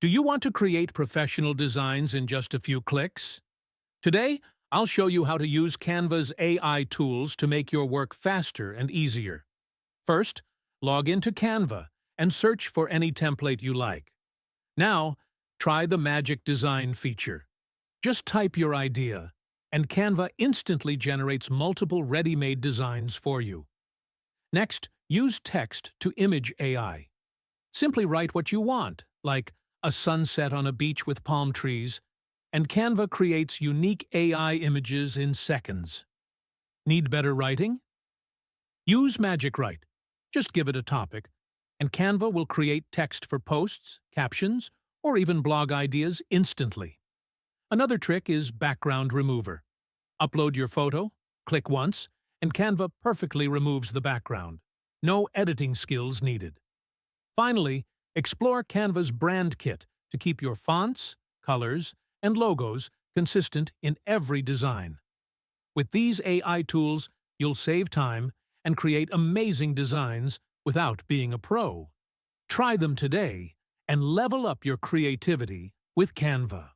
Do you want to create professional designs in just a few clicks? Today, I'll show you how to use Canva's AI tools to make your work faster and easier. First, log into Canva and search for any template you like. Now, try the Magic Design feature. Just type your idea, and Canva instantly generates multiple ready-made designs for you. Next, use text to image AI. Simply write what you want, like a sunset on a beach with palm trees, and Canva creates unique AI images in seconds. Need better writing? Use Magic Write. Just give it a topic, and Canva will create text for posts, captions, or even blog ideas instantly. Another trick is Background Remover. Upload your photo, click once, and Canva perfectly removes the background. No editing skills needed. Finally, explore Canva's Brand Kit to keep your fonts, colors, and logos consistent in every design. With these AI tools, you'll save time and create amazing designs without being a pro. Try them today and level up your creativity with Canva.